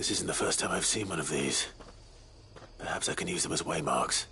This isn't the first time I've seen one of these. Perhaps I can use them as waymarks.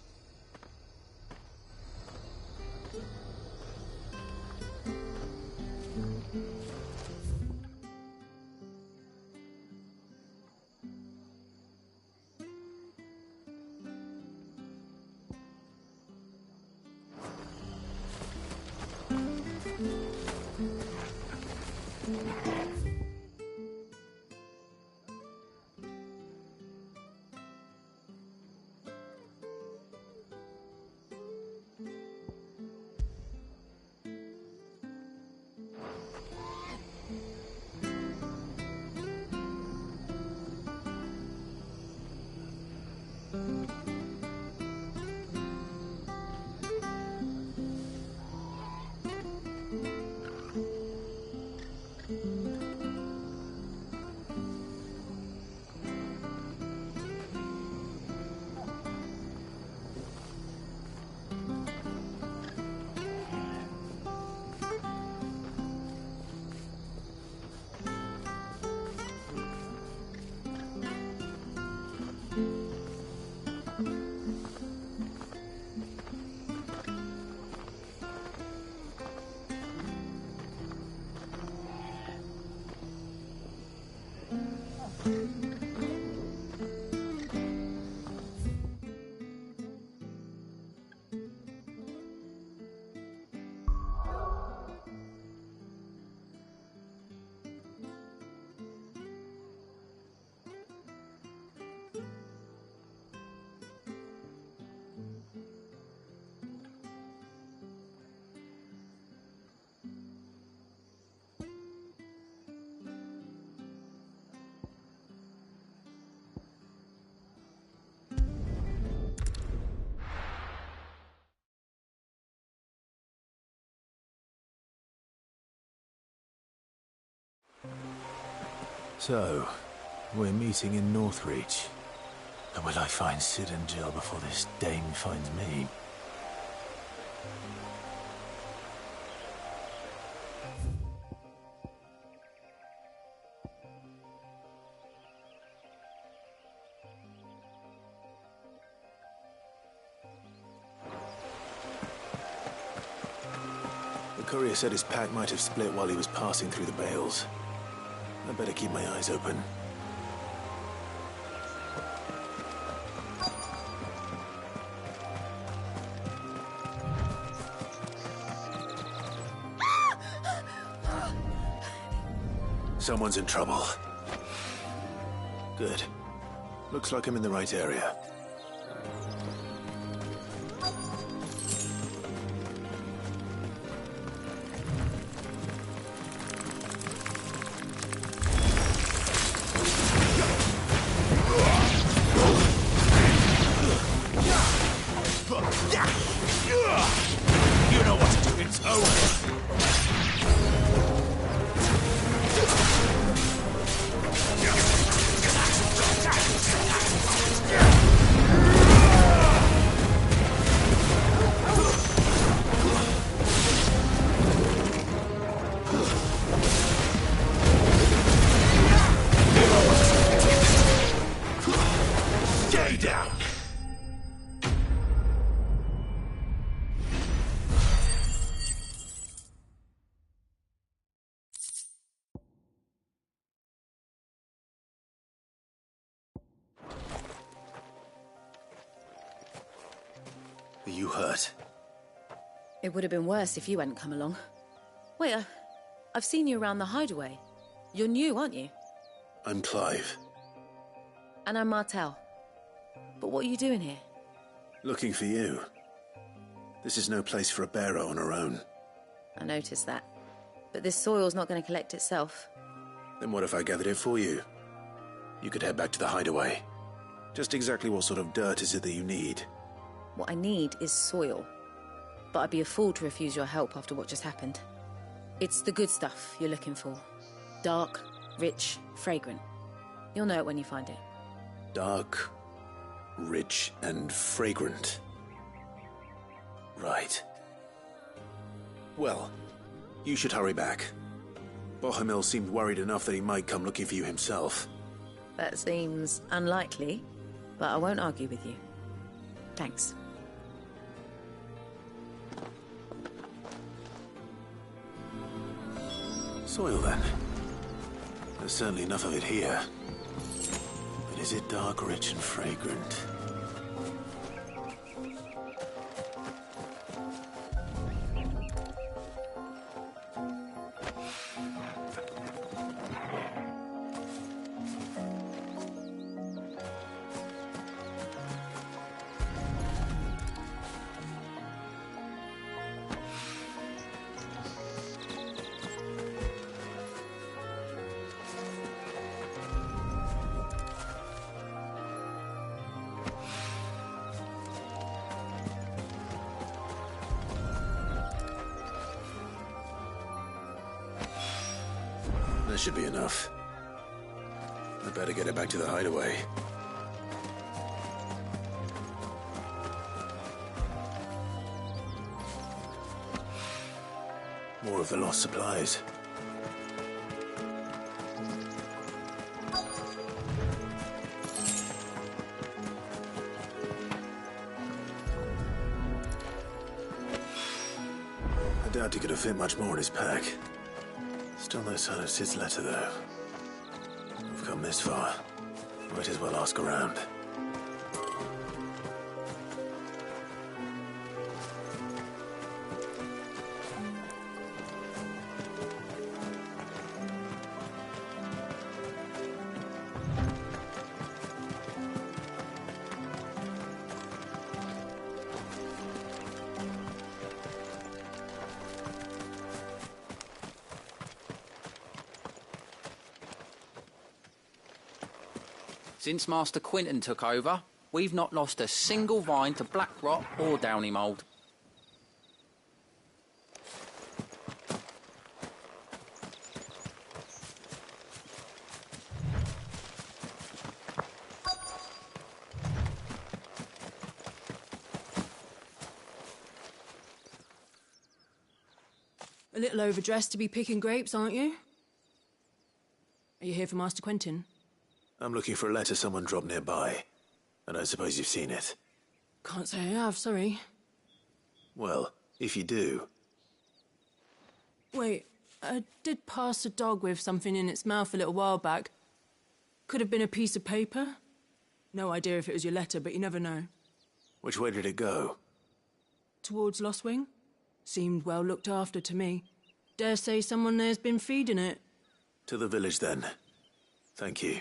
So, we're meeting in Northreach. And will I find Sid and Jill before this dame finds me? The courier said his pack might have split while he was passing through the bales. I better keep my eyes open. Someone's in trouble. Good. Looks like I'm in the right area. You know what to do, it's over! Stay down! Are you hurt? It would have been worse if you hadn't come along. Wait, I've seen you around the hideaway. You're new, aren't you? I'm Clive. And I'm Martel. But what are you doing here? Looking for you. This is no place for a bearer on her own. I noticed that. But this soil's not going to collect itself. Then what if I gathered it for you? You could head back to the hideaway. Just exactly what sort of dirt is it that you need? What I need is soil. But I'd be a fool to refuse your help after what just happened. It's the good stuff you're looking for. Dark, rich, fragrant. You'll know it when you find it. Dark, rich, and fragrant. Right. Well, you should hurry back. Bohemil seemed worried enough that he might come looking for you himself. That seems unlikely, but I won't argue with you. Thanks. Soil, then. There's certainly enough of it here. But is it dark, rich, and fragrant? That should be enough. I better get it back to the hideaway. More of the lost supplies. I doubt he could have fit much more in his pack. Still no sign of Sid's letter, though. We've come this far. Might as well ask around. Since Master Quinton took over, we've not lost a single vine to black rot or downy mould. A little overdressed to be picking grapes, aren't you? Are you here for Master Quentin? I'm looking for a letter someone dropped nearby. And I suppose you've seen it. Can't say I have, sorry. Well, if you do... Wait, I did pass a dog with something in its mouth a little while back. Could have been a piece of paper. No idea if it was your letter, but you never know. Which way did it go? Towards Lost Wing? Seemed well looked after to me. Dare say someone there's been feeding it. To the village, then. Thank you.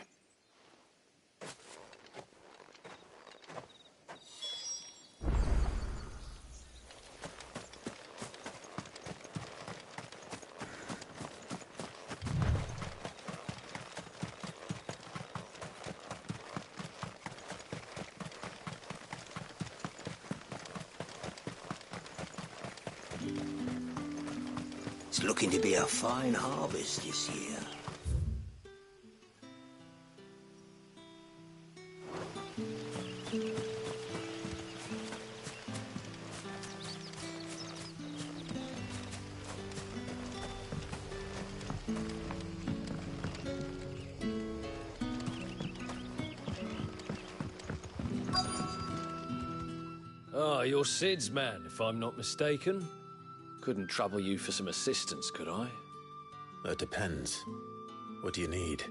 It's looking to be a fine harvest this year. Ah, you're Sid's man, if I'm not mistaken. Couldn't trouble you for some assistance, could I? That depends. What do you need?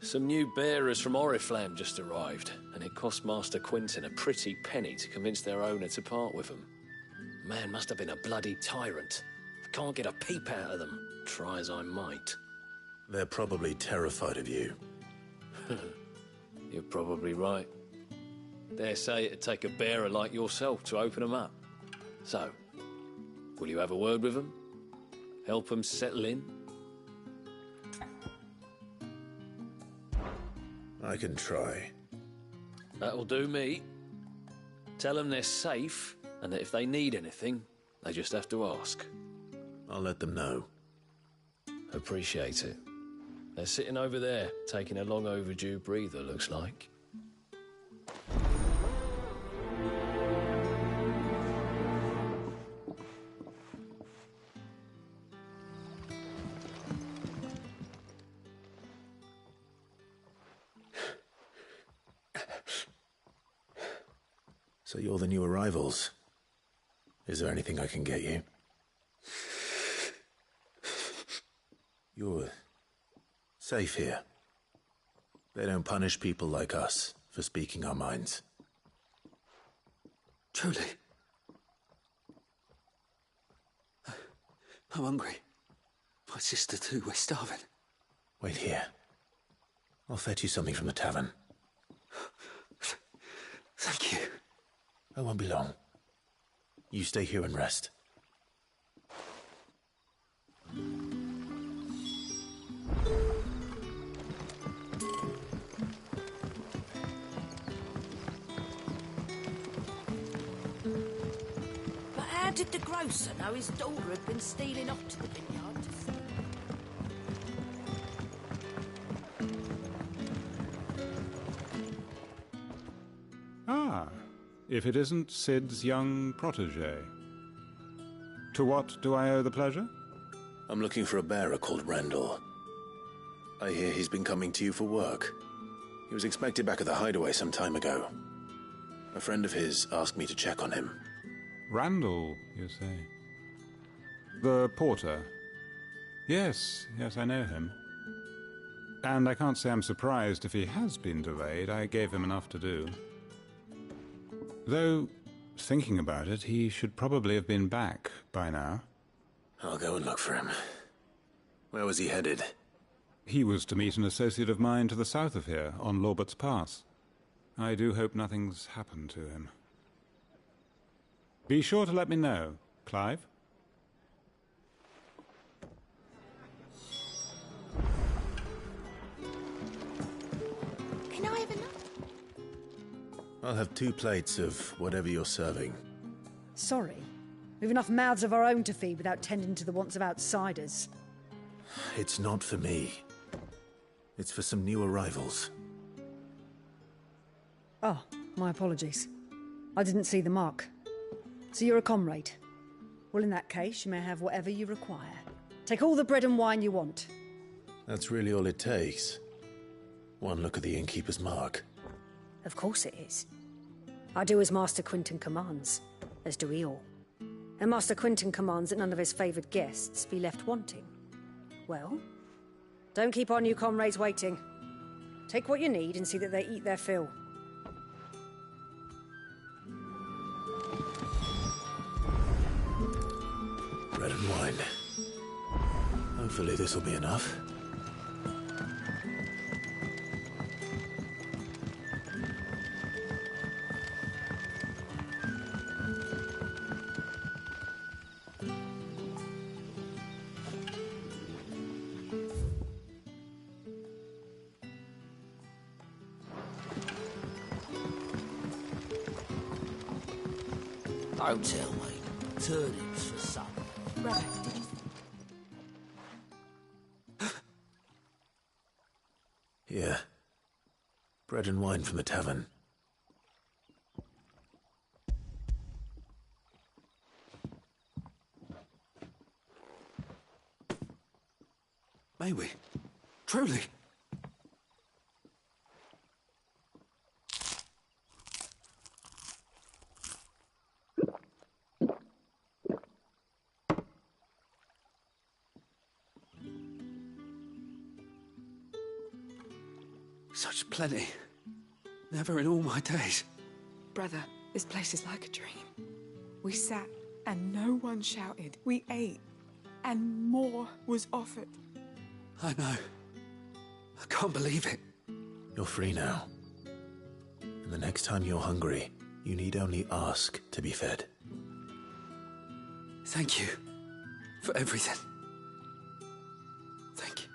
Some new bearers from Oriflamme just arrived, and it cost Master Quinton a pretty penny to convince their owner to part with them. Man must have been a bloody tyrant. I can't get a peep out of them, try as I might. They're probably terrified of you. You're probably right. Dare say it'd take a bearer like yourself to open them up. So, will you have a word with them? Help them settle in? I can try. That'll do me. Tell them they're safe, and that if they need anything, they just have to ask. I'll let them know. Appreciate it. They're sitting over there, taking a long overdue breather, looks like. So you're the new arrivals. Is there anything I can get you? You're safe here. They don't punish people like us for speaking our minds. Truly. I'm hungry. My sister too, we're starving. Wait here. I'll fetch you something from the tavern. Thank you. I won't be long. You stay here and rest. But how did the grocer know his daughter had been stealing off to the vineyard to see? Ah, if it isn't Sid's young protege. To what do I owe the pleasure? I'm looking for a bearer called Randall. I hear he's been coming to you for work. He was expected back at the hideaway some time ago. A friend of his asked me to check on him. Randall, you say? The porter? Yes, I know him. And I can't say I'm surprised if he has been delayed. I gave him enough to do. Though, thinking about it, he should probably have been back by now. I'll go and look for him. Where was he headed? He was to meet an associate of mine to the south of here, on Lorbert's Pass. I do hope nothing's happened to him. Be sure to let me know, Clive. Can I have enough? I'll have 2 plates of whatever you're serving. Sorry. We've enough mouths of our own to feed without tending to the wants of outsiders. It's not for me. It's for some new arrivals. Oh, my apologies. I didn't see the mark. So you're a comrade. Well, in that case, you may have whatever you require. Take all the bread and wine you want. That's really all it takes. One look at the innkeeper's mark. Of course it is. I do as Master Quinton commands, as do we all. And Master Quinton commands that none of his favoured guests be left wanting. Well, don't keep our new comrades waiting. Take what you need and see that they eat their fill. Bread and wine. Hopefully this will be enough. Don't tell me. Turnips for supper. Brother, did you... Here. Bread and wine from the tavern. May we? Truly? Such plenty. Never in all my days. Brother, this place is like a dream. We sat and no one shouted. We ate and more was offered. I know. I can't believe it. You're free now. And the next time you're hungry, you need only ask to be fed. Thank you for everything. Thank you.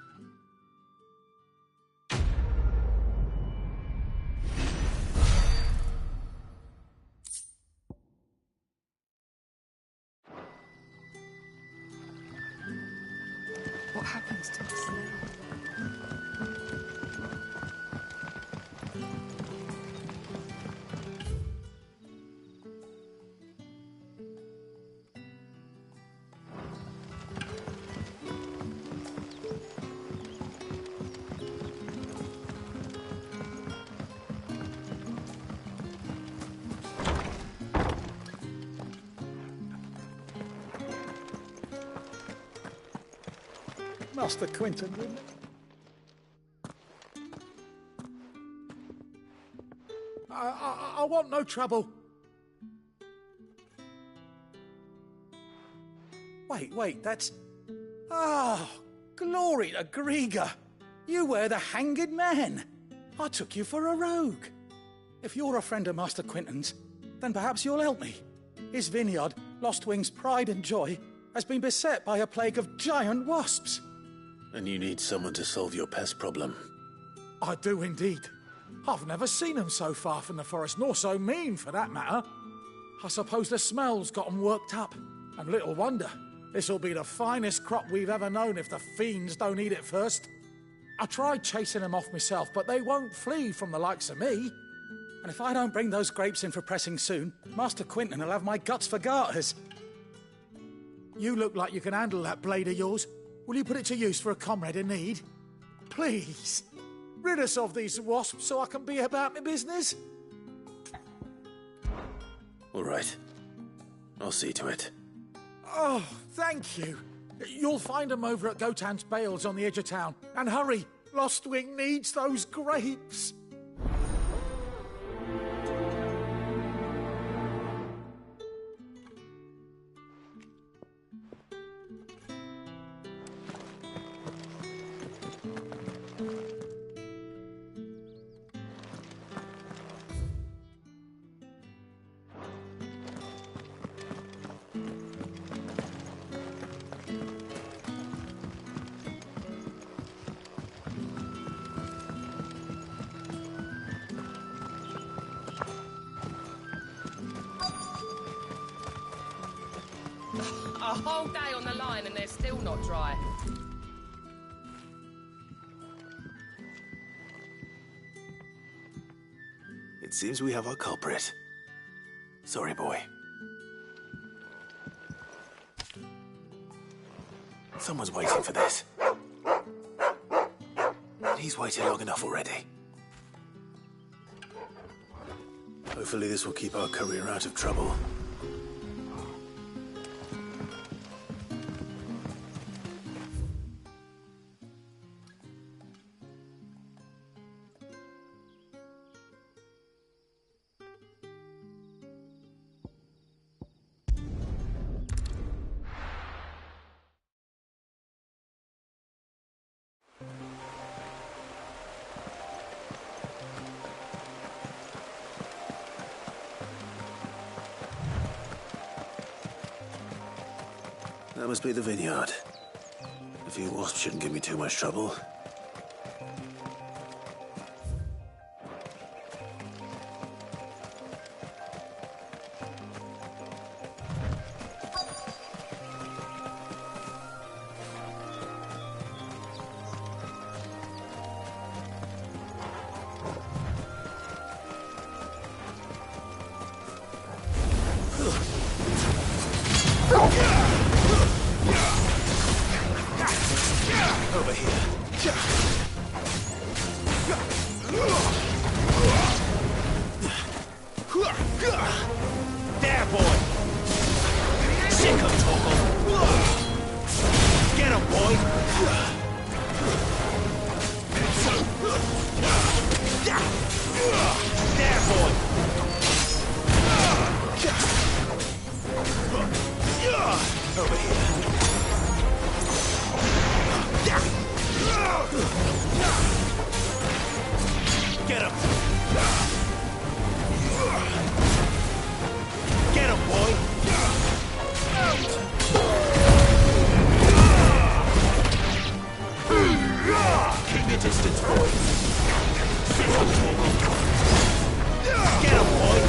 What happens to us now? Master Quinton, wouldn't it? I want no trouble. Wait, that's... Oh, glory to Grieger. You were the hanged man. I took you for a rogue. If you're a friend of Master Quinton's, then perhaps you'll help me. His vineyard, Lostwing's pride and joy, has been beset by a plague of giant wasps. And you need someone to solve your pest problem. I do indeed. I've never seen them so far from the forest, nor so mean, for that matter. I suppose the smell's got them worked up. And little wonder. This'll be the finest crop we've ever known if the fiends don't eat it first. I tried chasing them off myself, but they won't flee from the likes of me. And if I don't bring those grapes in for pressing soon, Master Quinton will have my guts for garters. You look like you can handle that blade of yours. Will you put it to use for a comrade in need? Please, rid us of these wasps so I can be about my business. All right. I'll see to it. Oh, thank you. You'll find them over at Gotan's Bales on the edge of town. And hurry, Lostwing needs those grapes. A whole day on the line and they're still not dry. It seems we have our culprit. Sorry, boy. Someone's waiting for this. He's waited long enough already. Hopefully this will keep our courier out of trouble. That must be the vineyard. A few wasps shouldn't give me too much trouble. Over here. There, boy! Sick of Torgal! Get him, boy! There, boy! Over here. Get him! Get him, boy! Keep your distance, boy! Get him, boy!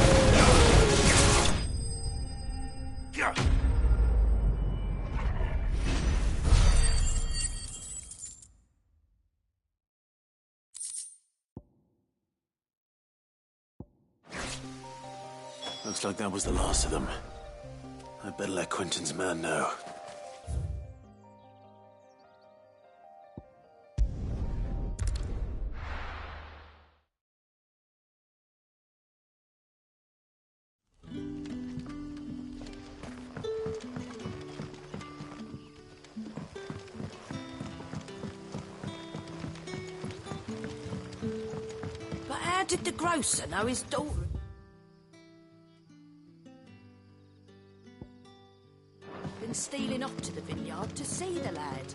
Looks like that was the last of them. I'd better let Quinton's man know. Did the grocer know his daughter? Been stealing off to the vineyard to see the lad.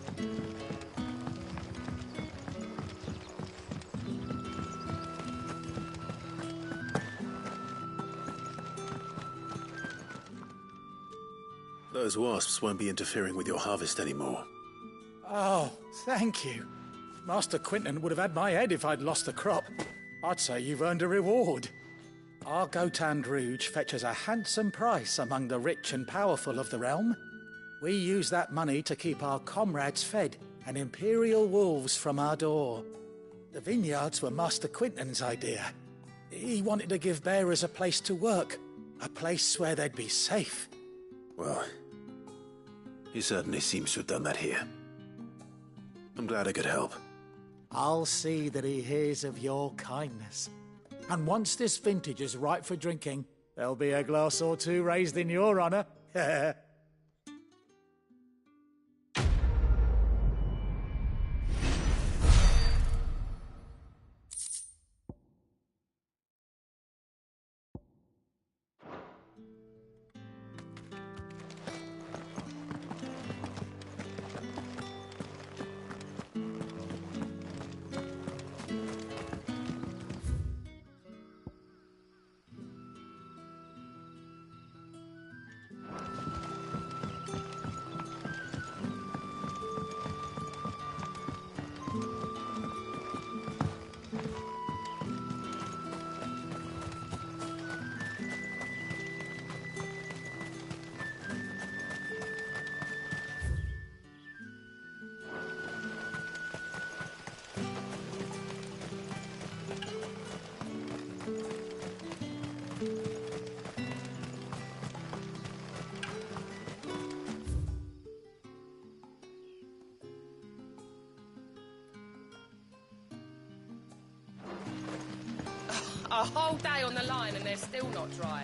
Those wasps won't be interfering with your harvest anymore. Oh, thank you. Master Quinton would have had my head if I'd lost the crop. I'd say you've earned a reward. Our Gotand Rouge fetches a handsome price among the rich and powerful of the realm. We use that money to keep our comrades fed and imperial wolves from our door. The vineyards were Master Quinton's idea. He wanted to give bearers a place to work, a place where they'd be safe. Well, he certainly seems to have done that here. I'm glad I could help. I'll see that he hears of your kindness. And once this vintage is ripe for drinking, there'll be a glass or two raised in your honour. A whole day on the line and they're still not dry.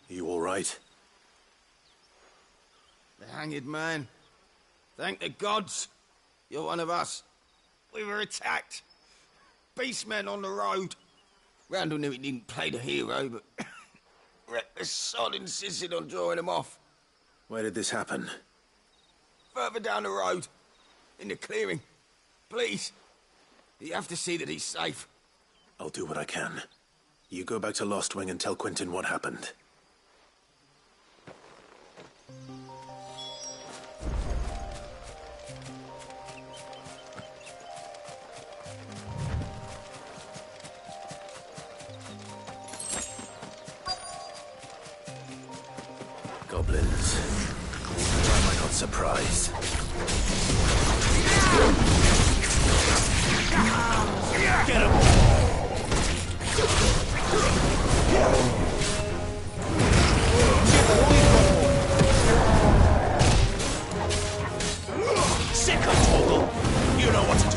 You all right? The hanged man. Thank the gods. You're one of us. We were attacked. Beastmen on the road. Randall knew he didn't play the hero, but reckless sod insisted on drawing him off. Where did this happen? Further down the road. In the clearing. Please. You have to see that he's safe. I'll do what I can. You go back to Lost Wing and tell Quinton what happened. Goblins. Why am I not surprised? Get him! Sick of Toggle! You know what to do.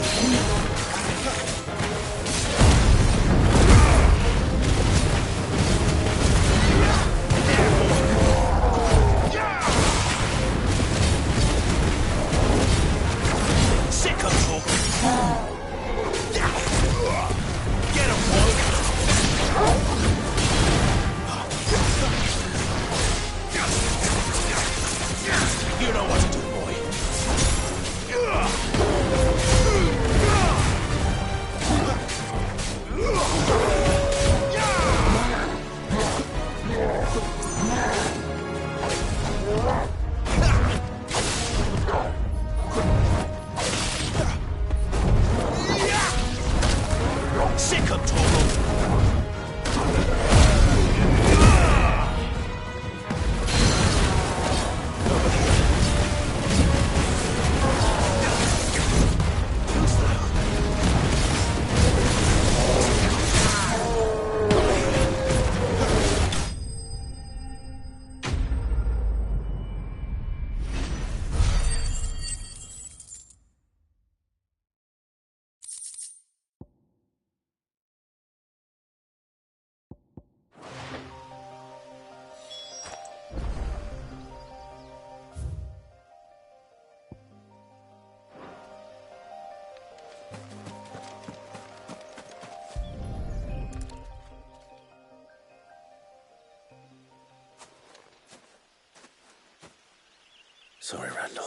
Sorry, Randall.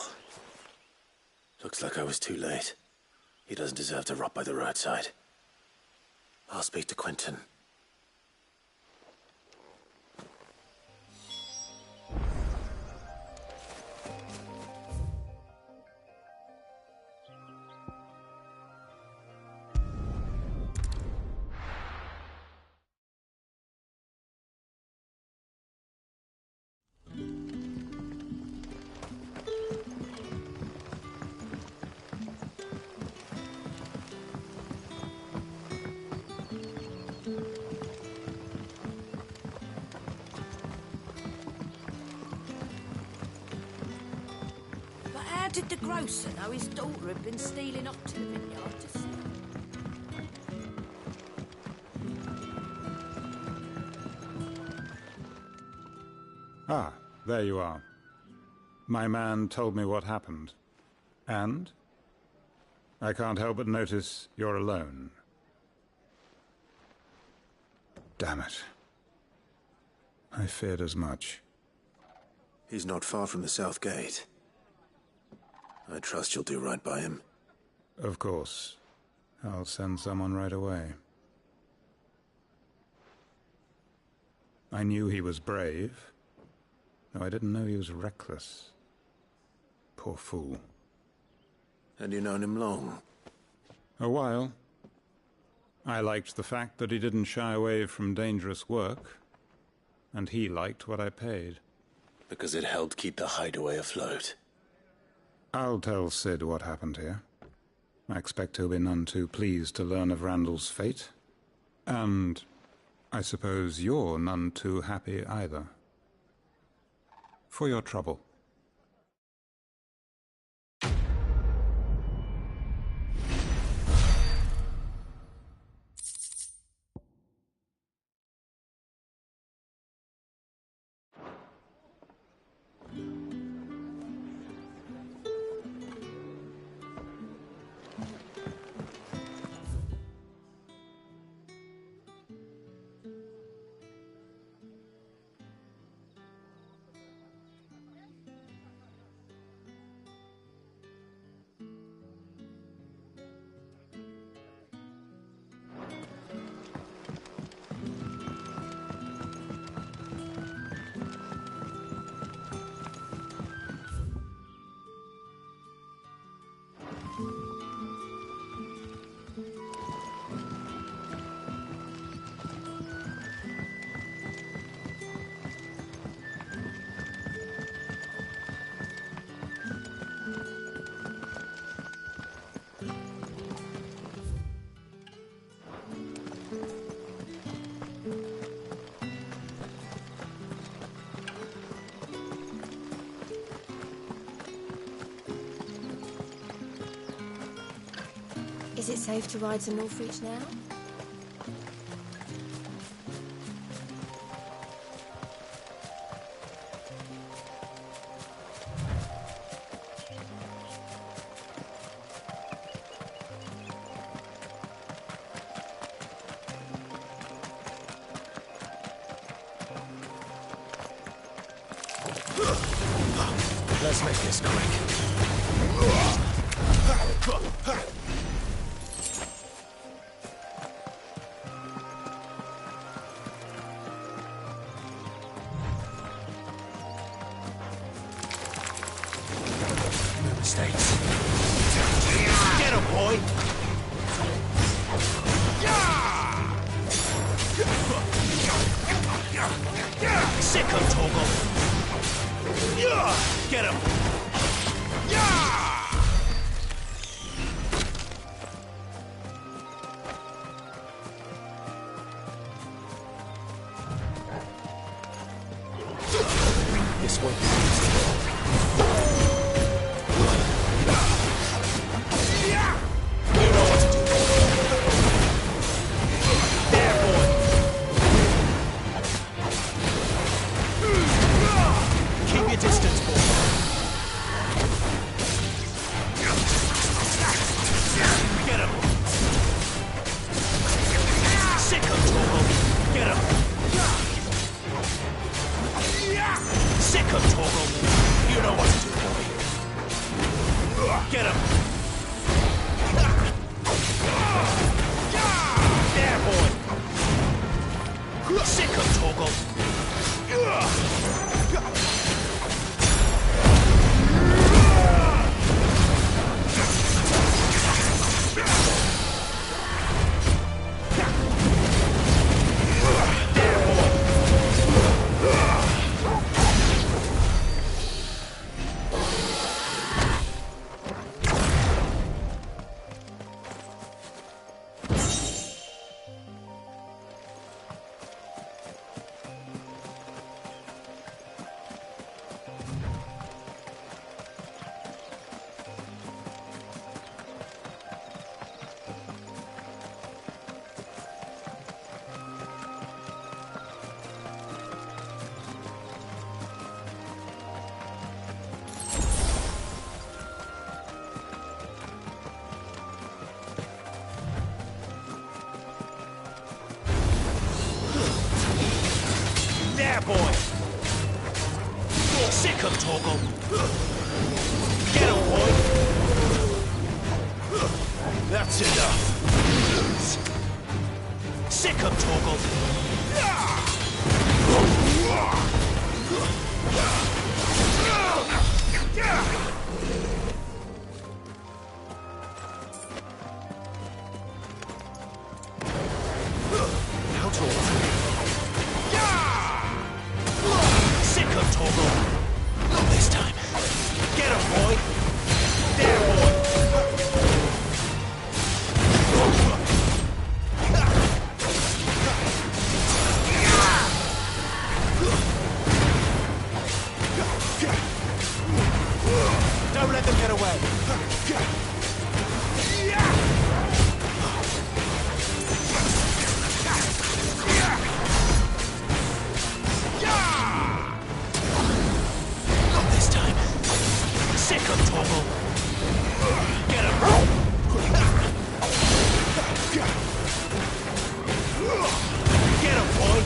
Looks like I was too late. He doesn't deserve to rot by the roadside. I'll speak to Quentin. How did the grocer know his daughter had been stealing off to the vineyard to sell? Ah, there you are. My man told me what happened. And? I can't help but notice you're alone. Damn it. I feared as much. He's not far from the South Gate. I trust you'll do right by him. Of course. I'll send someone right away. I knew he was brave, though I didn't know he was reckless. Poor fool. And you known him long? A while. I liked the fact that he didn't shy away from dangerous work, and he liked what I paid. Because it helped keep the hideaway afloat. I'll tell Sid what happened here. I expect he'll be none too pleased to learn of Randall's fate. And I suppose you're none too happy either. For your trouble. Is it safe to ride to Northreach now? Let's make this quick. No mistakes. Get him, boy! Sick him, Toggle! Get him! This way. You know what to do. There, boy. Keep your distance, boy. Get him! There, boy! Sick of Torgal! There, boy! Sick of Torgal! Get him, boy! That's enough! Sick of Torgal! How tall? Sick of Torgal! Not this time! Get him, boy! There, boy! Don't let them get away! Not this time! Sick of Torgal! Get him! Get him, boy!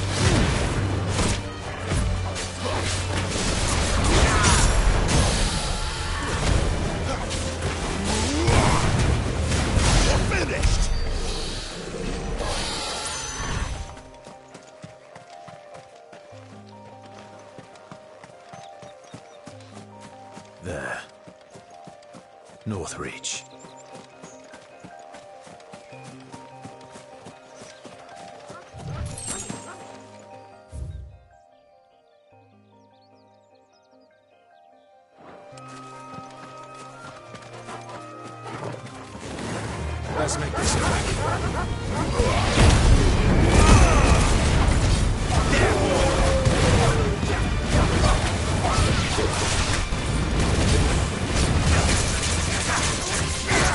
You're finished! There. North Reach. Let's make this quick.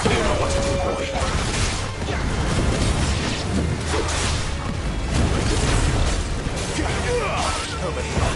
You know what to do, boy. Over here.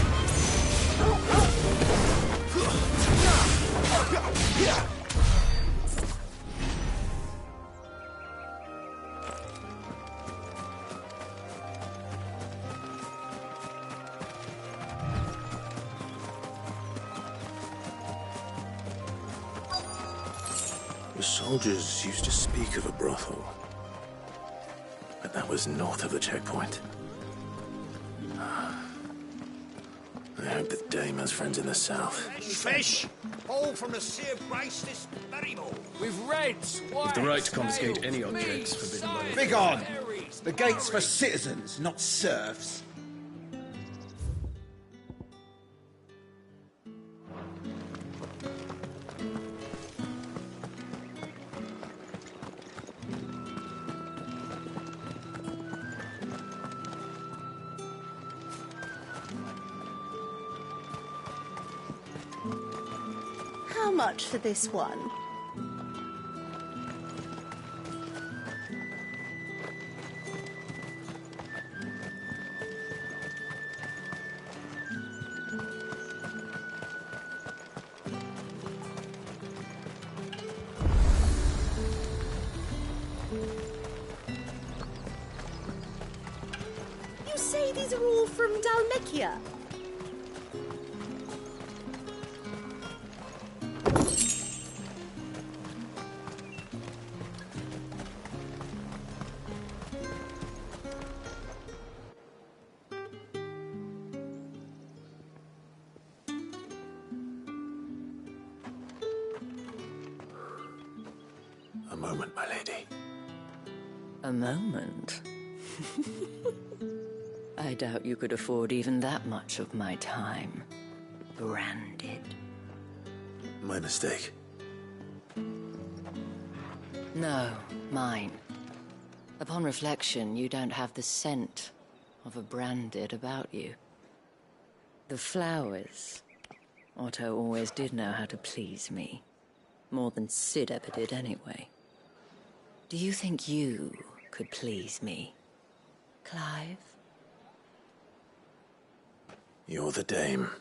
The soldiers used to speak of a brothel. But that was north of the checkpoint. I hope that Dame has friends in the south. Fish! All from the sea of Graceless Berrymore. With reds, With the right to confiscate any objects forbidden by the... Begone! The gate's for citizens, not serfs. How much for this one? You say these are all from Dalmekia? A moment, my lady. A moment? I doubt you could afford even that much of my time. Branded. My mistake. No, mine. Upon reflection, you don't have the scent of a branded about you. The flowers. Otto always did know how to please me. More than Sid ever did anyway. Do you think you could please me, Clive? You're the dame.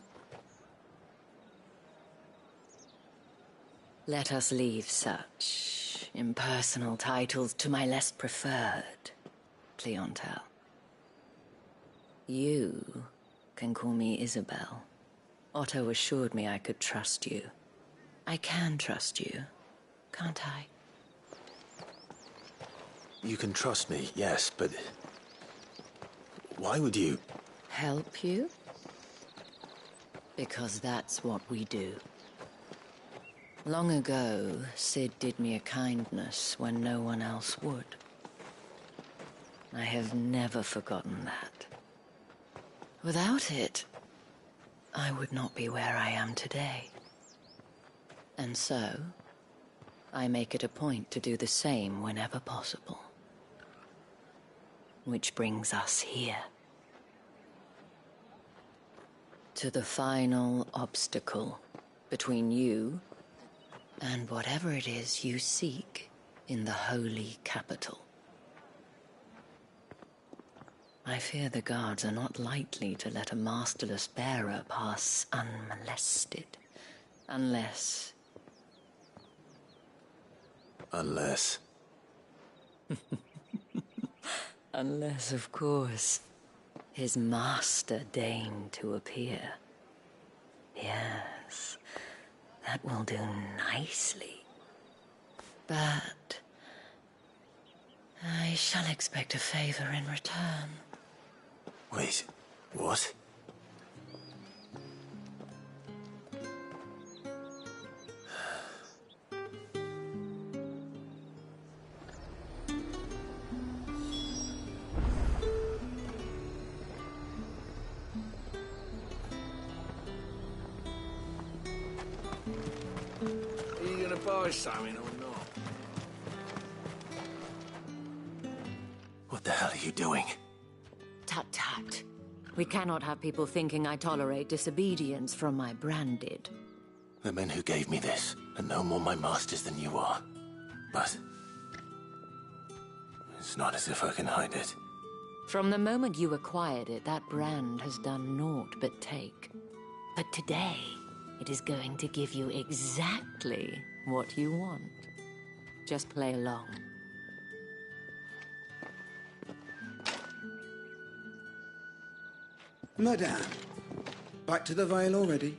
Let us leave such impersonal titles to my less preferred clientele. You can call me Isabel. Otto assured me I could trust you. I can trust you, can't I? You can trust me, yes, but... why would you... Help you? Because that's what we do. Long ago, Sid did me a kindness when no one else would. I have never forgotten that. Without it, I would not be where I am today. And so, I make it a point to do the same whenever possible. Which brings us here. To the final obstacle between you and whatever it is you seek in the holy capital. I fear the guards are not likely to let a masterless bearer pass unmolested. Unless... Unless... Unless, of course, his master deigned to appear. Yes, that will do nicely. But I shall expect a favor in return. Wait, what? Are you gonna buy something or not? What the hell are you doing? Tut tut. We cannot have people thinking I tolerate disobedience from my branded. The men who gave me this are no more my masters than you are. But... it's not as if I can hide it. From the moment you acquired it, that brand has done naught but take. But today, it is going to give you exactly what you want. Just play along. Madame, back to the Vale already?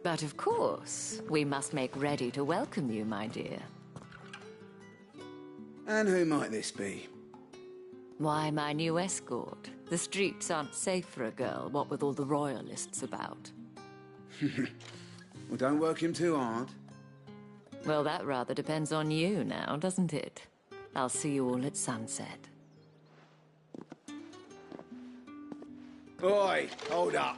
But of course, we must make ready to welcome you, my dear. And who might this be? Why, my new escort. The streets aren't safe for a girl, what with all the royalists about. Well, don't work him too hard. Well, that rather depends on you now, doesn't it? I'll see you all at sunset. Oi, hold up.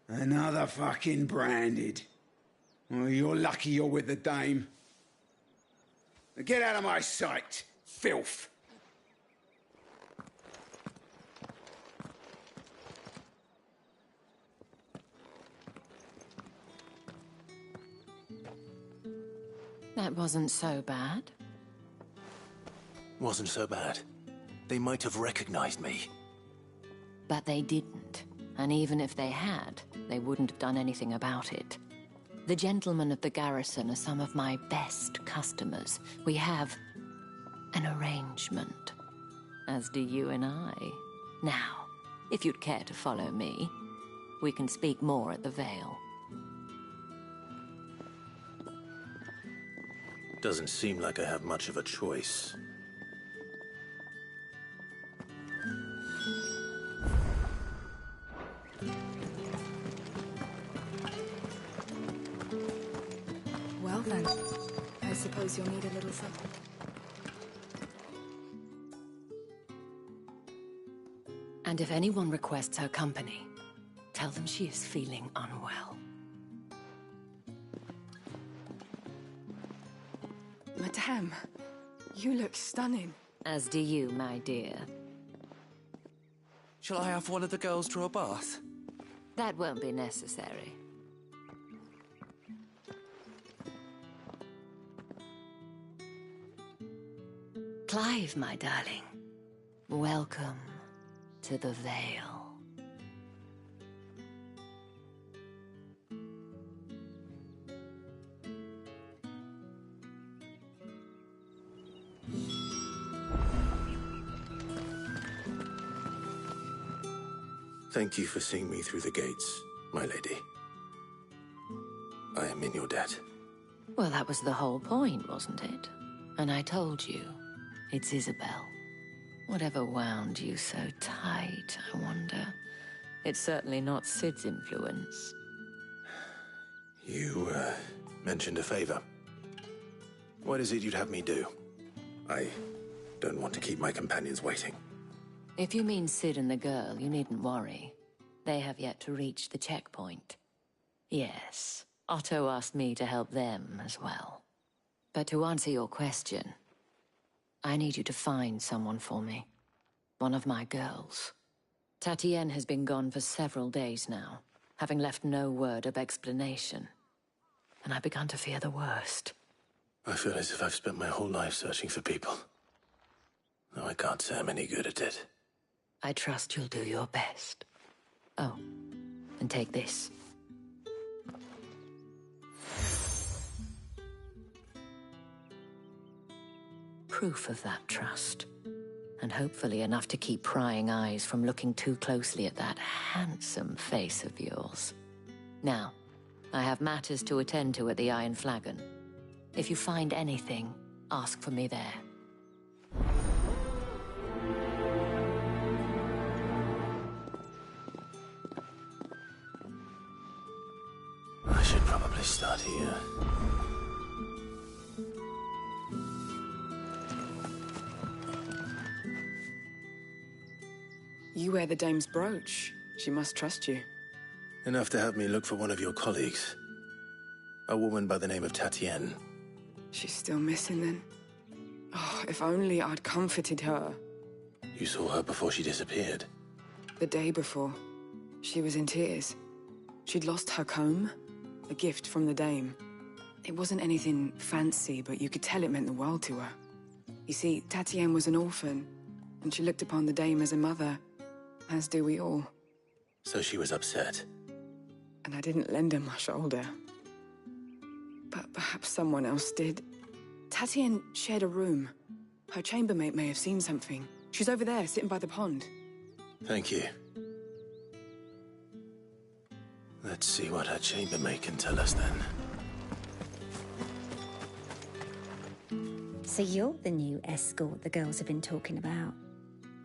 Another fucking branded. Well, you're lucky you're with the dame. Now get out of my sight, filth. That wasn't so bad. Wasn't so bad. They might have recognized me. But they didn't. And even if they had, they wouldn't have done anything about it. The gentlemen of the garrison are some of my best customers. We have an arrangement, as do you and I. Now, if you'd care to follow me, we can speak more at the Vale. Doesn't seem like I have much of a choice. suppose you'll need a little something. And if anyone requests her company, tell them she is feeling unwell. Madame, you look stunning. As do you, my dear. Shall I have one of the girls draw a bath? That won't be necessary. Clive, my darling. Welcome to the Vale. Thank you for seeing me through the gates, my lady. I am in your debt. Well, that was the whole point, wasn't it? And I told you, it's Isabel. Whatever wound you so tight, I wonder. It's certainly not Sid's influence. You, mentioned a favor. What is it you'd have me do? I don't want to keep my companions waiting. If you mean Sid and the girl, you needn't worry. They have yet to reach the checkpoint. Yes, Otto asked me to help them as well. But to answer your question, I need you to find someone for me. One of my girls. Tatienne has been gone for several days now, having left no word of explanation. And I've begun to fear the worst. I feel as if I've spent my whole life searching for people. Though I can't say I'm any good at it. I trust you'll do your best. Oh, and take this. Proof of that trust. And hopefully enough to keep prying eyes from looking too closely at that handsome face of yours. Now, I have matters to attend to at the Iron Flagon. If you find anything, ask for me there. I should probably start here. You wear the dame's brooch. She must trust you. Enough to have me look for one of your colleagues. A woman by the name of Tatienne. She's still missing then? Oh, if only I'd comforted her. You saw her before she disappeared? The day before. She was in tears. She'd lost her comb, a gift from the dame. It wasn't anything fancy, but you could tell it meant the world to her. You see, Tatienne was an orphan, and she looked upon the dame as a mother, as do we all. So she was upset. And I didn't lend her my shoulder. But perhaps someone else did. Tatienne shared a room. Her chambermaid may have seen something. She's over there, sitting by the pond. Thank you. Let's see what her chambermaid can tell us then. So you're the new escort the girls have been talking about.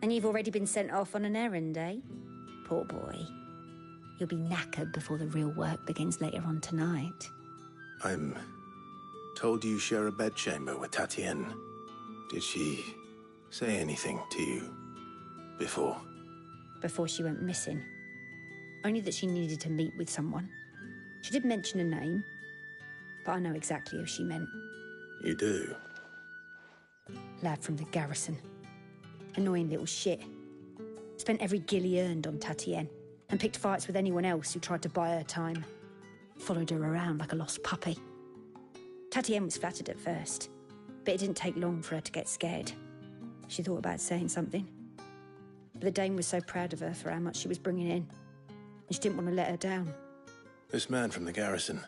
And you've already been sent off on an errand, eh? Poor boy. You'll be knackered before the real work begins later on tonight. I'm told you share a bedchamber with Tatienne. Did she say anything to you before? Before she went missing. Only that she needed to meet with someone. She did mention a name, but I know exactly who she meant. You do? Lad from the garrison. Annoying little shit. Spent every guil he earned on Tatienne, and picked fights with anyone else who tried to buy her time. Followed her around like a lost puppy. Tatienne was flattered at first, but it didn't take long for her to get scared. She thought about saying something. But the dame was so proud of her for how much she was bringing in, and she didn't want to let her down. This man from the garrison.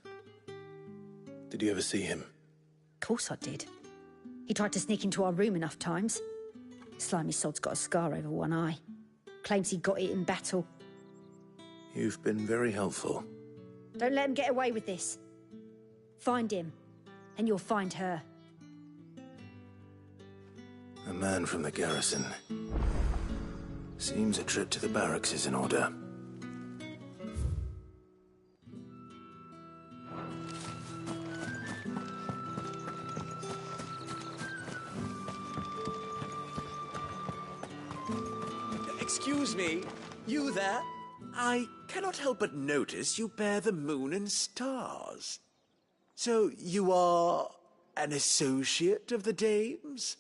Did you ever see him? Of course I did. He tried to sneak into our room enough times. Slimy sod's got a scar over one eye. Claims he got it in battle. You've been very helpful. Don't let him get away with this. Find him, and you'll find her. A man from the garrison. Seems a trip to the barracks is in order. Excuse me, you there? I cannot help but notice you bear the moon and stars. So you are an associate of the dame's?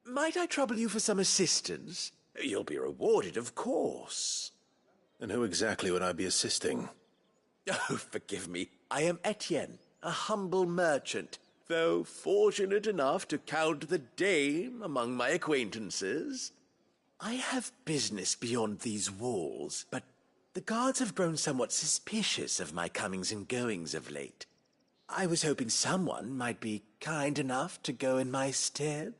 Might I trouble you for some assistance? You'll be rewarded, of course. And who exactly would I be assisting? Oh, forgive me. I am Etienne, a humble merchant, though fortunate enough to count the dame among my acquaintances. I have business beyond these walls, but the guards have grown somewhat suspicious of my comings and goings of late. I was hoping someone might be kind enough to go in my stead.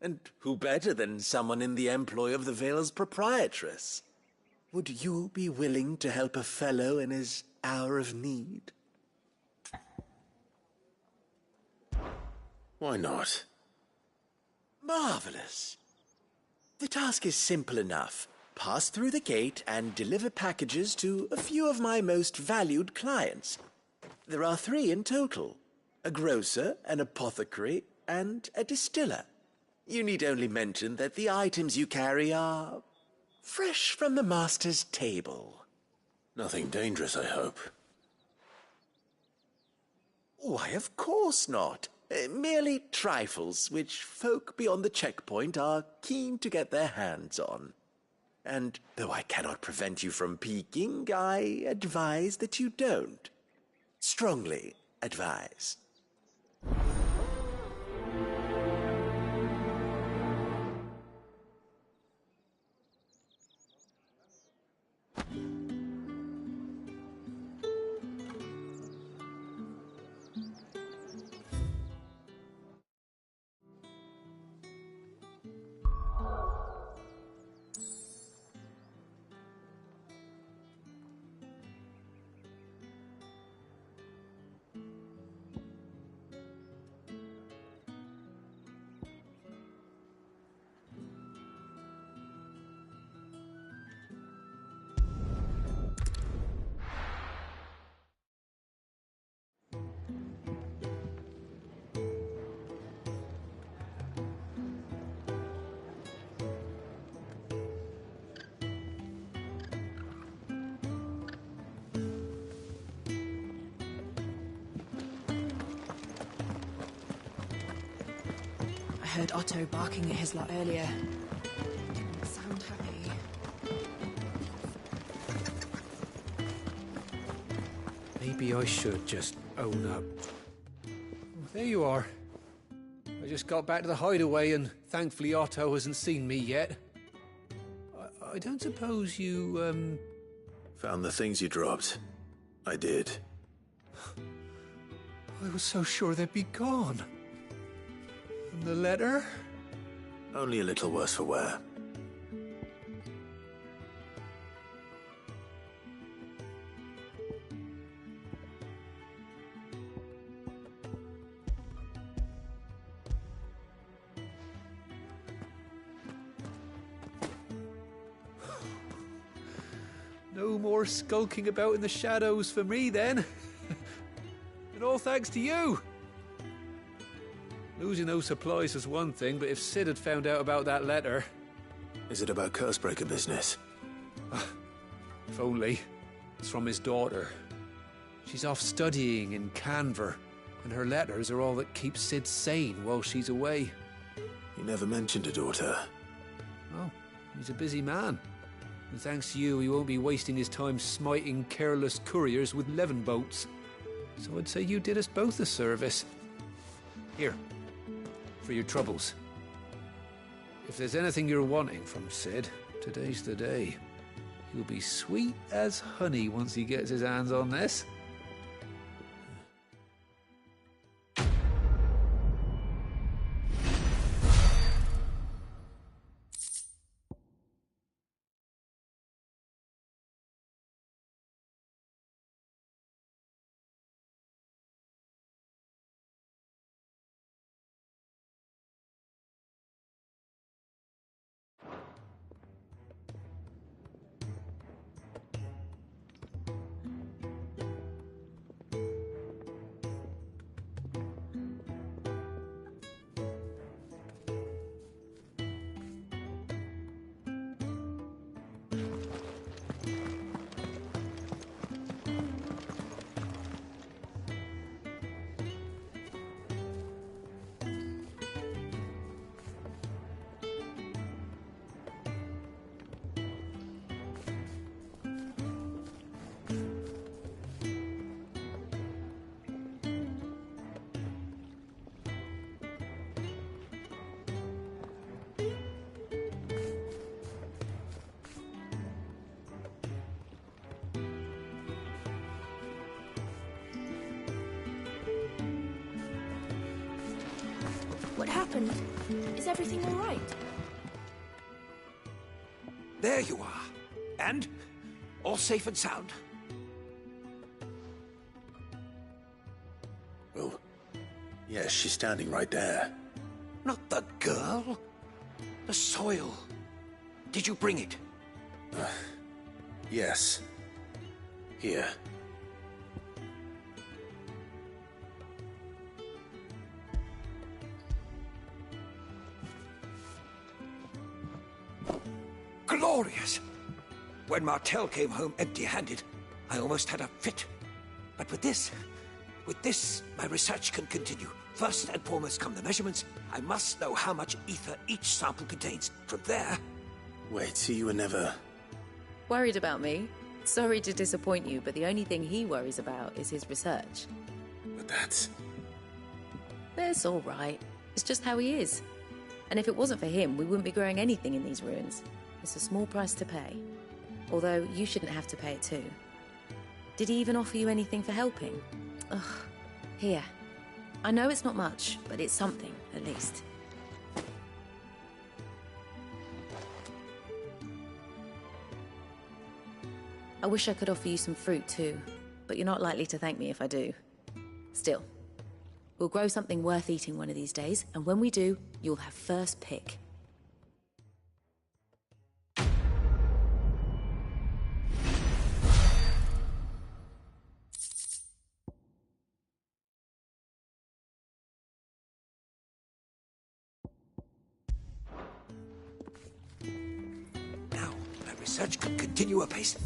And who better than someone in the employ of the Vale's proprietress? Would you be willing to help a fellow in his hour of need? Why not? Marvelous. The task is simple enough. Pass through the gate and deliver packages to a few of my most valued clients. There are 3 in total: a grocer, an apothecary, and a distiller. You need only mention that the items you carry are fresh from the master's table. Nothing dangerous, I hope. Why, of course not. Merely trifles which folk beyond the checkpoint are keen to get their hands on. And though I cannot prevent you from peeking, I advise that you don't. Strongly advise. I heard Otto barking at his lot earlier. Didn't sound happy. Maybe I should just own up. There you are. I just got back to the hideaway and thankfully Otto hasn't seen me yet. I don't suppose you, Found the things you dropped. I did. I was so sure they'd be gone. And the letter? Only a little worse for wear. No more skulking about in the shadows for me, then. And all thanks to you. Losing those supplies was one thing, but if Sid had found out about that letter... Is it about Cursebreaker business? If only. It's from his daughter. She's off studying in Canver, and her letters are all that keeps Sid sane while she's away. He never mentioned a daughter. Oh, he's a busy man. And thanks to you, he won't be wasting his time smiting careless couriers with levin boats. So I'd say you did us both a service. Here, for your troubles. If there's anything you're wanting from Sid, today's the day. He'll be sweet as honey once he gets his hands on this. What happened? Is everything all right? There you are. And? All safe and sound? Well, yes, she's standing right there. Not the girl. The soil. Did you bring it? Yes. Here. Glorious! When Martel came home empty-handed, I almost had a fit. But with this, my research can continue. First and foremost come the measurements. I must know how much ether each sample contains. From there... Wait, so you were never... Worried about me? Sorry to disappoint you, but the only thing he worries about is his research. But that's all right. It's just how he is. And if it wasn't for him, we wouldn't be growing anything in these ruins. It's a small price to pay. Although, you shouldn't have to pay it too. Did he even offer you anything for helping? Ugh. Here. I know it's not much, but it's something, at least. I wish I could offer you some fruit too, but you're not likely to thank me if I do. Still, we'll grow something worth eating one of these days, and when we do, you'll have first pick. Now, my research can continue apace.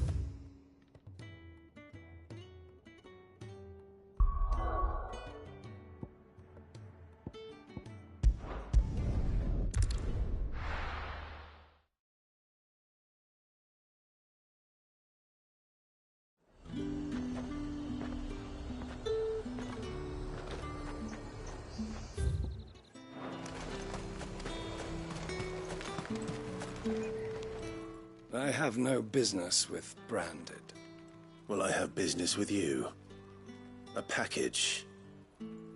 I have no business with Branded. Well, I have business with you. A package.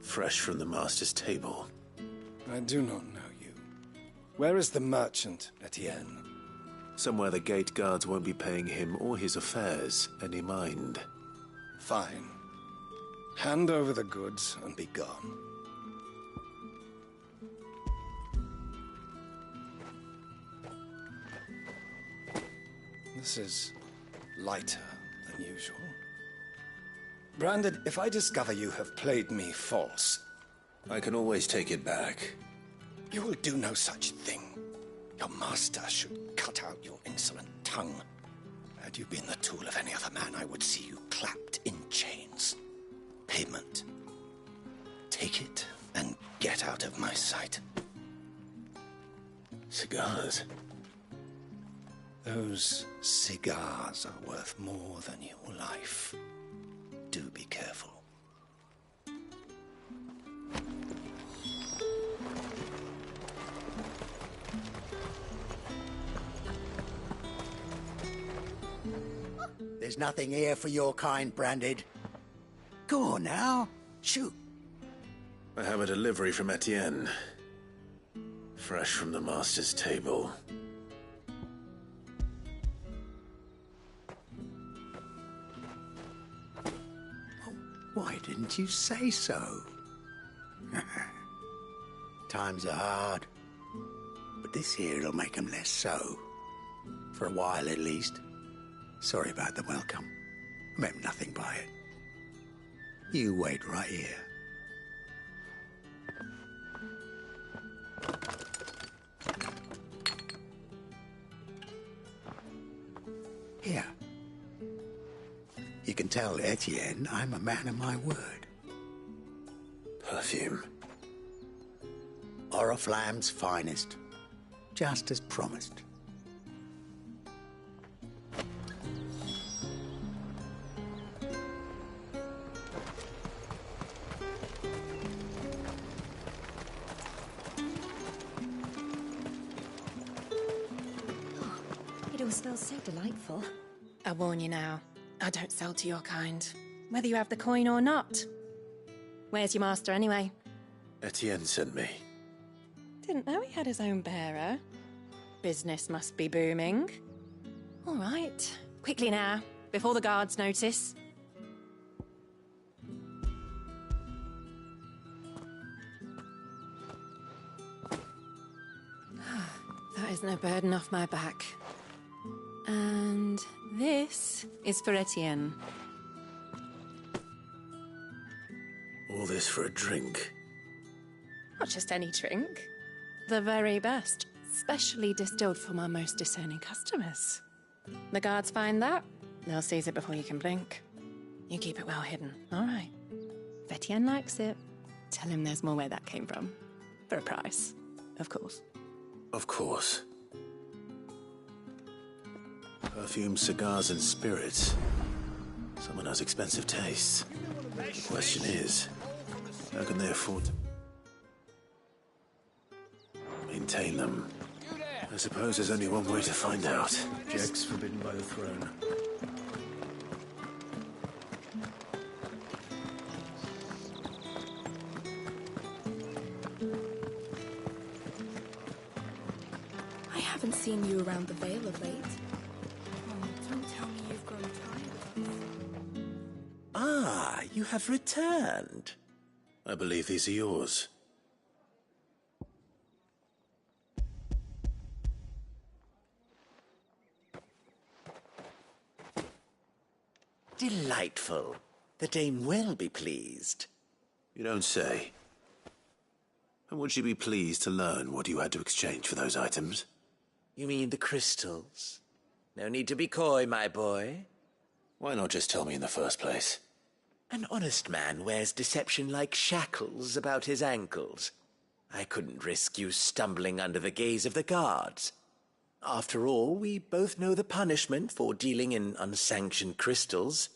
Fresh from the Master's table. I do not know you. Where is the merchant, Etienne? Somewhere the gate guards won't be paying him or his affairs any mind. Fine. Hand over the goods and be gone. This is lighter than usual. Branded, if I discover you have played me false... I can always take it back. You will do no such thing. Your master should cut out your insolent tongue. Had you been the tool of any other man, I would see you clapped in chains. Payment. Take it and get out of my sight. Cigars? Those cigars are worth more than your life. Do be careful. There's nothing here for your kind, Branded. Go on now. Shoot. I have a delivery from Etienne. Fresh from the Master's table. Why didn't you say so? Times are hard. But this here'll make 'em less so. For a while, at least. Sorry about the welcome. Meant nothing by it. You wait right here. Here. You can tell Etienne I'm a man of my word. Perfume. Oriflamme's finest. Just as promised. It all smells so delightful. I warn you now, I don't sell to your kind, whether you have the coin or not. Where's your master, anyway? Etienne sent me. Didn't know he had his own bearer. Business must be booming. All right, quickly now, before the guards notice. That is no burden off my back. And this is for Etienne. All this for a drink? Not just any drink. The very best. Specially distilled for my most discerning customers. The guards find that, they'll seize it before you can blink. You keep it well hidden, all right? If Etienne likes it, tell him there's more where that came from. For a price, of course. Of course. Perfume, cigars, and spirits. Someone has expensive tastes. The question is, how can they afford to maintain them? I suppose there's only one way to find out. Objects forbidden by the throne. I haven't seen you around the Vale of late. Oh, don't tell me you've grown tired. Ah, you have returned. I believe these are yours. Delightful. The dame will be pleased. You don't say. And would she be pleased to learn what you had to exchange for those items? You mean the crystals? No need to be coy, my boy. Why not just tell me in the first place? An honest man wears deception like shackles about his ankles. I couldn't risk you stumbling under the gaze of the guards. After all, we both know the punishment for dealing in unsanctioned crystals,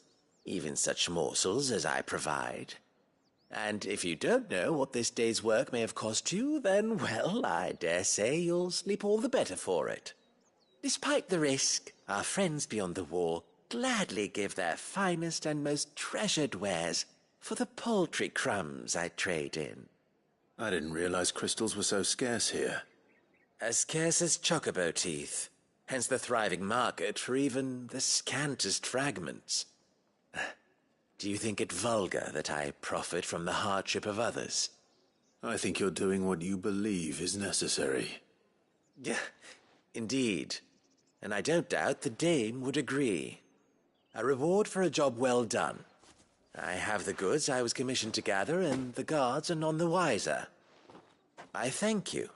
even such morsels as I provide. And if you don't know what this day's work may have cost you, then, well, I dare say you'll sleep all the better for it. Despite the risk, our friends beyond the wall gladly give their finest and most treasured wares for the paltry crumbs I trade in. I didn't realize crystals were so scarce here. As scarce as chocobo teeth, hence the thriving market for even the scantest fragments. Do you think it vulgar that I profit from the hardship of others? I think you're doing what you believe is necessary. Yeah, indeed. And I don't doubt the dame would agree. A reward for a job well done. I have the goods I was commissioned to gather, and the guards are none the wiser. I thank you.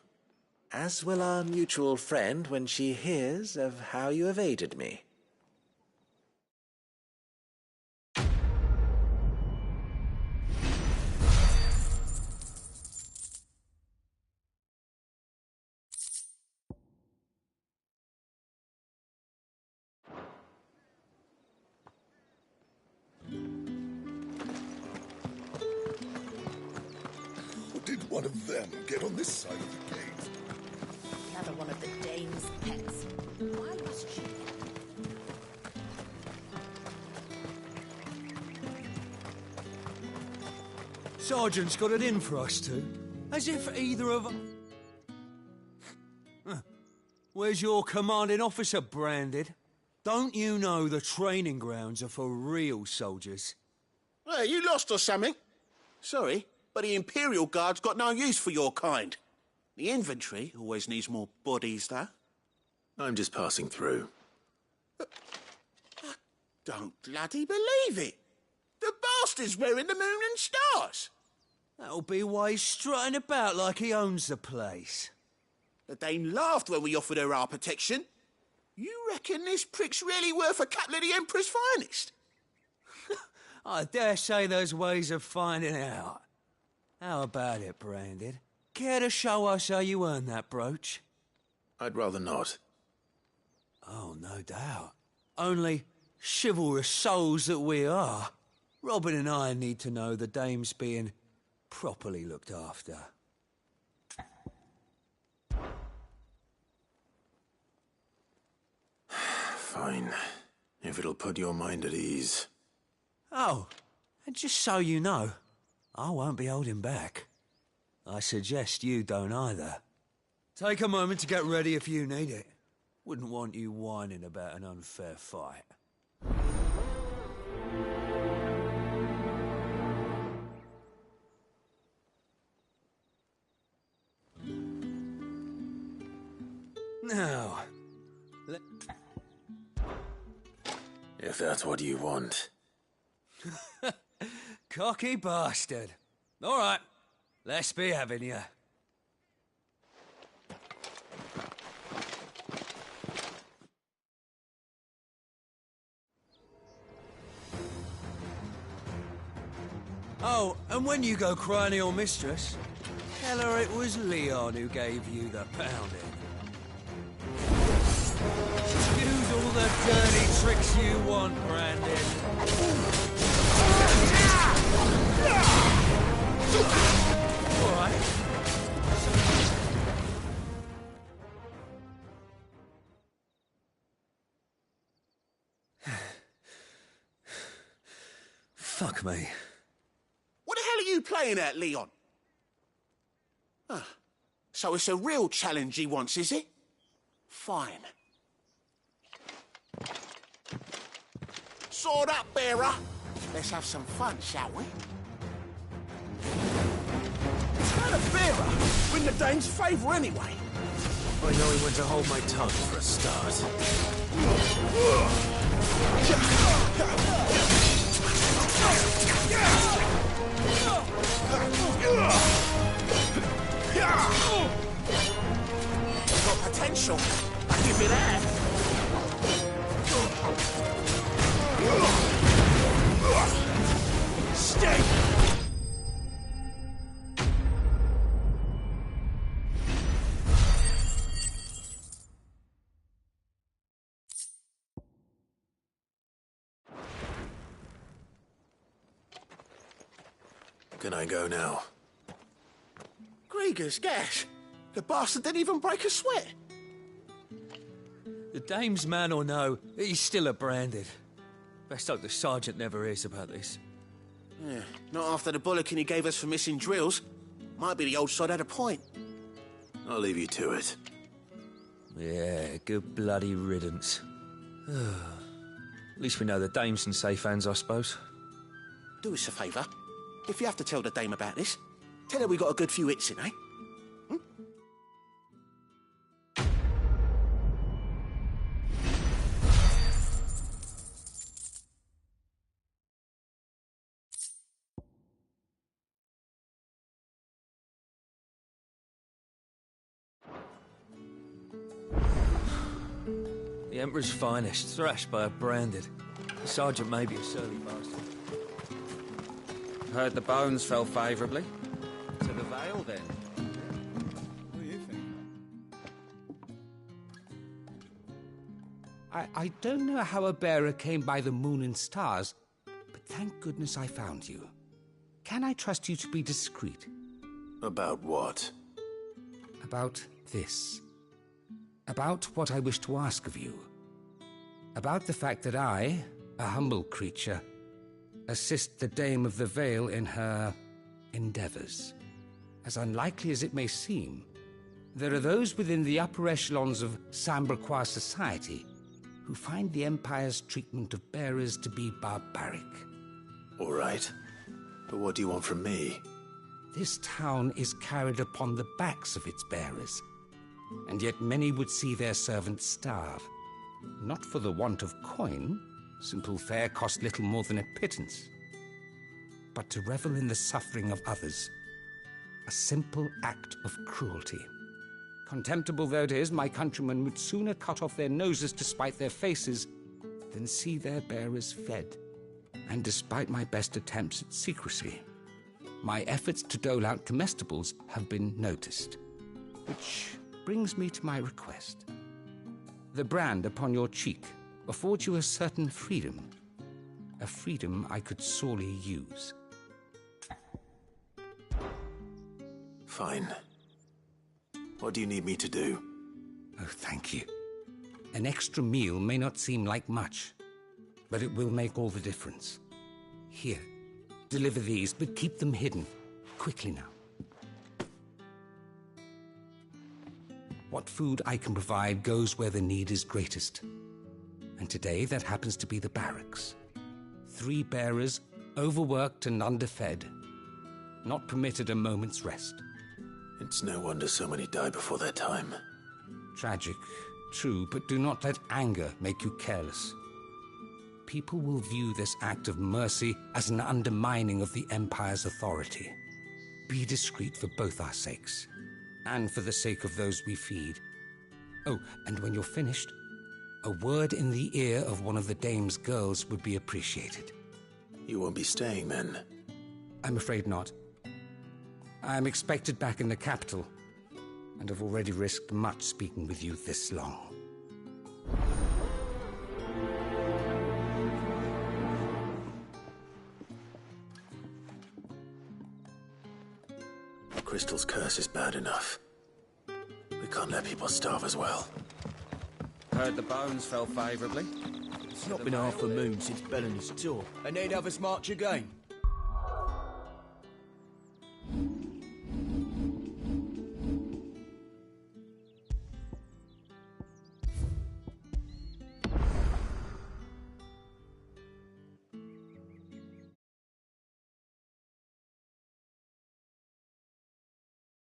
As will our mutual friend when she hears of how you have aided me. Did one of them get on this side of the gate? Another one of the dame's pets. Why must she? Sergeant's got it in for us two. As if either of... Where's your commanding officer, Branded? Don't you know the training grounds are for real soldiers? Hey, you lost or something? Sorry, but the Imperial Guard's got no use for your kind. The infantry always needs more bodies, though. I'm just passing through. I don't bloody believe it. The bastard's wearing the moon and stars. That'll be why he's strutting about like he owns the place. The Dane laughed when we offered her our protection. You reckon this prick's really worth a couple of the Emperor's finest? I dare say there's ways of finding out. How about it, Branded? Care to show us how you earned that brooch? I'd rather not. Oh, no doubt. Only, chivalrous souls that we are, Robin and I need to know the dame's being properly looked after. Fine. If it'll put your mind at ease. Oh, and just so you know, I won't be holding back. I suggest you don't either. Take a moment to get ready if you need it. Wouldn't want you whining about an unfair fight. Now, If that's what you want. cocky bastard. All right, let's be having you. Oh, and when you go crying to your mistress, tell her it was Leon who gave you the pounding. Use all the dirty tricks you want, Brandon. All right. Fuck me. What the hell are you playing at, Leon? Ah, so it's a real challenge he wants, is it? Fine. Sword up, bearer. Let's have some fun, shall we? Try to bearer. Win the Dane's favour anyway. I know he went to hold my tongue for a start. Got potential. I'll give you that. Stay! Can I go now? Grieger's gas. The bastard didn't even break a sweat. The dame's man or no, he's still a branded. Best hope the sergeant never hears about this. Yeah, not after the bollocking he gave us for missing drills. Might be the old sod had a point. I'll leave you to it. Yeah, good bloody riddance. At least we know the dame's in safe hands, I suppose. Do us a favour. If you have to tell the dame about this, tell her we got a good few hits in, eh? The Emperor's finest, thrashed by a branded. The sergeant may be a surly bastard. Heard the bones fell favourably. To the Vale, then. What do you think? I don't know how a bearer came by the moon and stars, but thank goodness I found you. Can I trust you to be discreet? About what? About this. About what I wish to ask of you. About the fact that I, a humble creature, assist the Dame of the Vale in her endeavours. As unlikely as it may seem, there are those within the upper echelons of Samberquois society who find the Empire's treatment of bearers to be barbaric. All right. But what do you want from me? This town is carried upon the backs of its bearers, and yet many would see their servants starve. Not for the want of coin, simple fare cost little more than a pittance, but to revel in the suffering of others, a simple act of cruelty. Contemptible though it is, my countrymen would sooner cut off their noses to spite their faces than see their bearers fed. And despite my best attempts at secrecy, my efforts to dole out comestibles have been noticed. Which brings me to my request. The brand upon your cheek affords you a certain freedom. A freedom I could sorely use. Fine. What do you need me to do? Oh, thank you. An extra meal may not seem like much, but it will make all the difference. Here, deliver these, but keep them hidden. Quickly now. What food I can provide goes where the need is greatest. And today that happens to be the barracks. 3 bearers, overworked and underfed, not permitted a moment's rest. It's no wonder so many die before their time. Tragic, true, but do not let anger make you careless. People will view this act of mercy as an undermining of the Empire's authority. Be discreet for both our sakes, and for the sake of those we feed. Oh, and when you're finished, a word in the ear of one of the dame's girls would be appreciated. You won't be staying then? I'm afraid not. I'm expected back in the capital, and have already risked much speaking with you this long. Crystal's curse is bad enough. We can't let people starve as well. Heard the bones fell favourably. It's not been half a moon since Beleny's tour, and they'd have us march again.